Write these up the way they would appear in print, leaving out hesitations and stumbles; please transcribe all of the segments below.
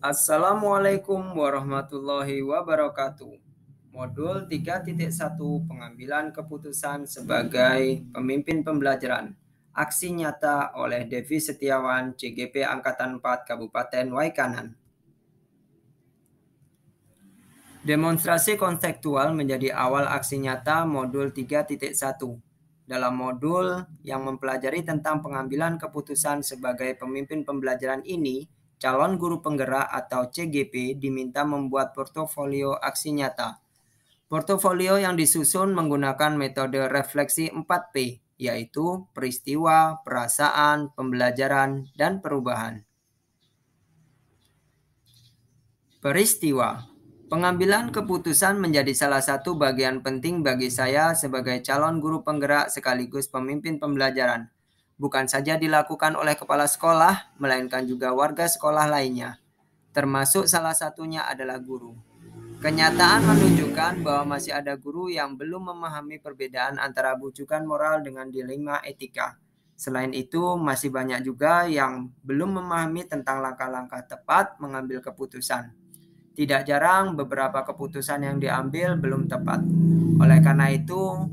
Assalamualaikum warahmatullahi wabarakatuh. Modul 3.1 Pengambilan Keputusan sebagai Pemimpin Pembelajaran. Aksi nyata oleh Devi Setiawan, CGP Angkatan 4 Kabupaten Waikanan. Demonstrasi konseptual menjadi awal aksi nyata modul 3.1. Dalam modul yang mempelajari tentang pengambilan keputusan sebagai pemimpin pembelajaran ini, calon guru penggerak atau CGP diminta membuat portofolio aksi nyata. Portofolio yang disusun menggunakan metode refleksi 4P, yaitu peristiwa, perasaan, pembelajaran, dan perubahan. Peristiwa. Pengambilan keputusan menjadi salah satu bagian penting bagi saya sebagai calon guru penggerak sekaligus pemimpin pembelajaran. Bukan saja dilakukan oleh kepala sekolah, melainkan juga warga sekolah lainnya. Termasuk salah satunya adalah guru. Kenyataan menunjukkan bahwa masih ada guru yang belum memahami perbedaan antara bujukan moral dengan dilema etika. Selain itu, masih banyak juga yang belum memahami tentang langkah-langkah tepat mengambil keputusan. Tidak jarang beberapa keputusan yang diambil belum tepat. Oleh karena itu,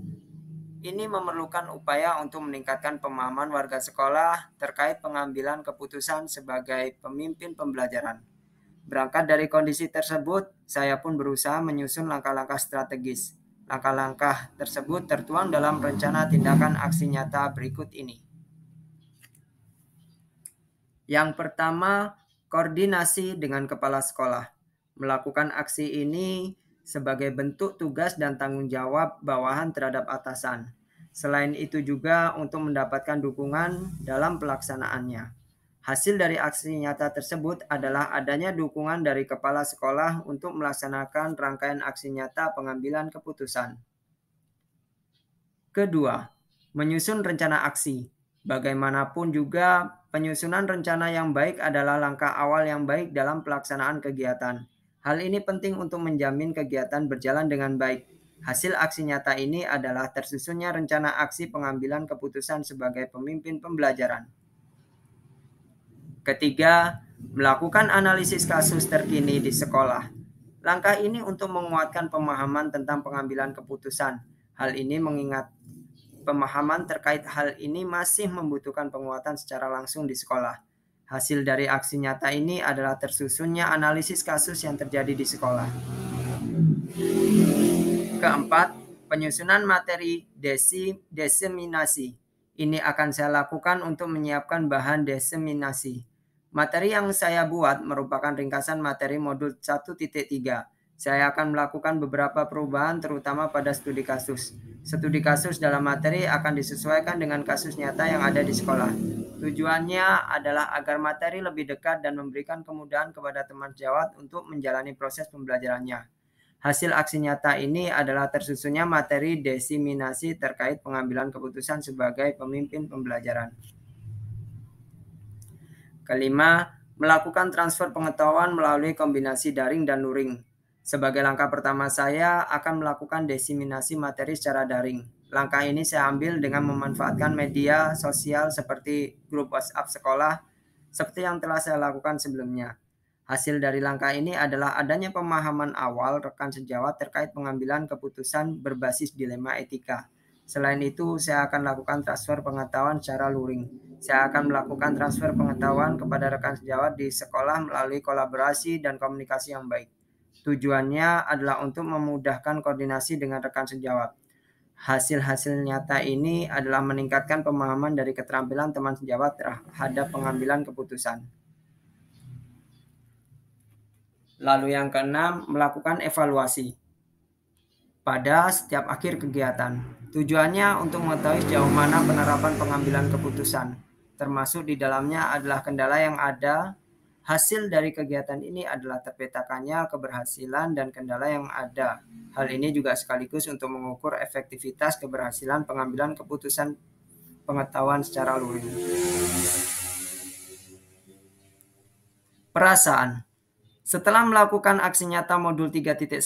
ini memerlukan upaya untuk meningkatkan pemahaman warga sekolah terkait pengambilan keputusan sebagai pemimpin pembelajaran. Berangkat dari kondisi tersebut, saya pun berusaha menyusun langkah-langkah strategis. Langkah-langkah tersebut tertuang dalam rencana tindakan aksi nyata berikut ini. Yang pertama, koordinasi dengan kepala sekolah. Melakukan aksi ini sebagai bentuk tugas dan tanggung jawab bawahan terhadap atasan. Selain itu juga untuk mendapatkan dukungan dalam pelaksanaannya. Hasil dari aksi nyata tersebut adalah adanya dukungan dari kepala sekolah untuk melaksanakan rangkaian aksi nyata pengambilan keputusan. Kedua, menyusun rencana aksi. Bagaimanapun juga, penyusunan rencana yang baik adalah langkah awal yang baik dalam pelaksanaan kegiatan. Hal ini penting untuk menjamin kegiatan berjalan dengan baik. Hasil aksi nyata ini adalah tersusunnya rencana aksi pengambilan keputusan sebagai pemimpin pembelajaran. Ketiga, melakukan analisis kasus terkini di sekolah. Langkah ini untuk menguatkan pemahaman tentang pengambilan keputusan. Hal ini mengingat pemahaman terkait hal ini masih membutuhkan penguatan secara langsung di sekolah. Hasil dari aksi nyata ini adalah tersusunnya analisis kasus yang terjadi di sekolah. Keempat, penyusunan materi diseminasi. Ini akan saya lakukan untuk menyiapkan bahan diseminasi. Materi yang saya buat merupakan ringkasan materi modul 1.3. Saya akan melakukan beberapa perubahan terutama pada studi kasus. Studi kasus dalam materi akan disesuaikan dengan kasus nyata yang ada di sekolah. Tujuannya adalah agar materi lebih dekat dan memberikan kemudahan kepada teman sejawat untuk menjalani proses pembelajarannya. Hasil aksi nyata ini adalah tersusunnya materi diseminasi terkait pengambilan keputusan sebagai pemimpin pembelajaran. Kelima, melakukan transfer pengetahuan melalui kombinasi daring dan luring. Sebagai langkah pertama saya akan melakukan diseminasi materi secara daring. Langkah ini saya ambil dengan memanfaatkan media sosial seperti grup WhatsApp sekolah, seperti yang telah saya lakukan sebelumnya. Hasil dari langkah ini adalah adanya pemahaman awal rekan sejawat terkait pengambilan keputusan berbasis dilema etika. Selain itu, saya akan lakukan transfer pengetahuan secara luring. Saya akan melakukan transfer pengetahuan kepada rekan sejawat di sekolah melalui kolaborasi dan komunikasi yang baik. Tujuannya adalah untuk memudahkan koordinasi dengan rekan sejawat. Hasil-hasil nyata ini adalah meningkatkan pemahaman dari keterampilan teman sejawat terhadap pengambilan keputusan. Lalu yang keenam, melakukan evaluasi pada setiap akhir kegiatan. Tujuannya untuk mengetahui sejauh mana penerapan pengambilan keputusan, termasuk di dalamnya adalah kendala yang ada. Hasil dari kegiatan ini adalah terpetakannya keberhasilan dan kendala yang ada. Hal ini juga sekaligus untuk mengukur efektivitas keberhasilan pengambilan keputusan pengetahuan secara luring. Perasaan. Setelah melakukan aksi nyata modul 3.1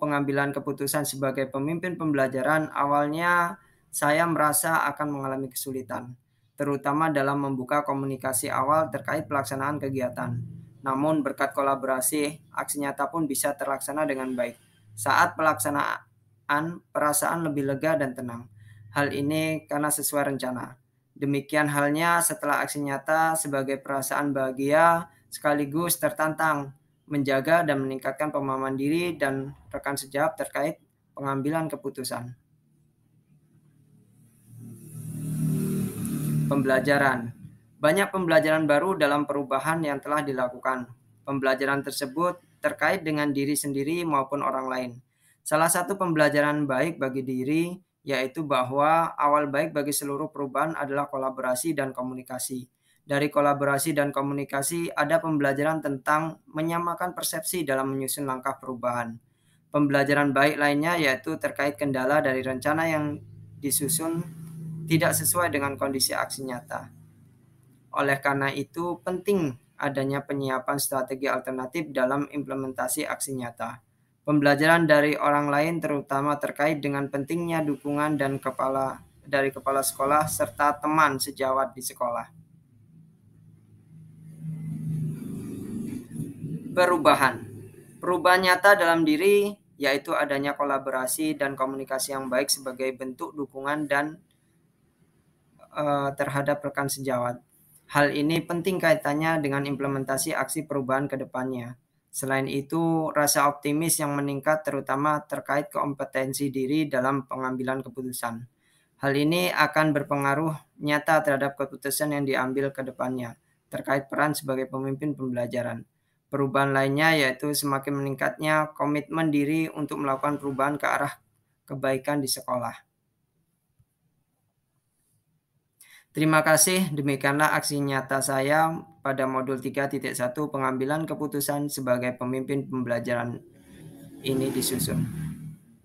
pengambilan keputusan sebagai pemimpin pembelajaran, awalnya saya merasa akan mengalami kesulitan, terutama dalam membuka komunikasi awal terkait pelaksanaan kegiatan. Namun berkat kolaborasi, aksi nyata pun bisa terlaksana dengan baik. Saat pelaksanaan, perasaan lebih lega dan tenang. Hal ini karena sesuai rencana. Demikian halnya setelah aksi nyata sebagai perasaan bahagia sekaligus tertantang menjaga dan meningkatkan pemahaman diri dan rekan sejawat terkait pengambilan keputusan. Pembelajaran. Banyak pembelajaran baru dalam perubahan yang telah dilakukan. Pembelajaran tersebut terkait dengan diri sendiri maupun orang lain. Salah satu pembelajaran baik bagi diri yaitu bahwa awal baik bagi seluruh perubahan adalah kolaborasi dan komunikasi. Dari kolaborasi dan komunikasi ada pembelajaran tentang menyamakan persepsi dalam menyusun langkah perubahan. Pembelajaran baik lainnya yaitu terkait kendala dari rencana yang disusun tidak sesuai dengan kondisi aksi nyata. Oleh karena itu, penting adanya penyiapan strategi alternatif dalam implementasi aksi nyata. Pembelajaran dari orang lain terutama terkait dengan pentingnya dukungan dan dari kepala sekolah serta teman sejawat di sekolah. Perubahan nyata dalam diri yaitu adanya kolaborasi dan komunikasi yang baik sebagai bentuk dukungan dan terhadap rekan sejawat. Hal ini penting kaitannya dengan implementasi aksi perubahan ke depannya. Selain itu, rasa optimis yang meningkat terutama terkait kompetensi diri dalam pengambilan keputusan. Hal ini akan berpengaruh nyata terhadap keputusan yang diambil ke depannya terkait peran sebagai pemimpin pembelajaran. Perubahan lainnya yaitu semakin meningkatnya komitmen diri untuk melakukan perubahan ke arah kebaikan di sekolah. Terima kasih, demikianlah aksi nyata saya pada modul 3.1 pengambilan keputusan sebagai pemimpin pembelajaran ini disusun.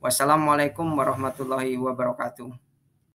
Wassalamualaikum warahmatullahi wabarakatuh.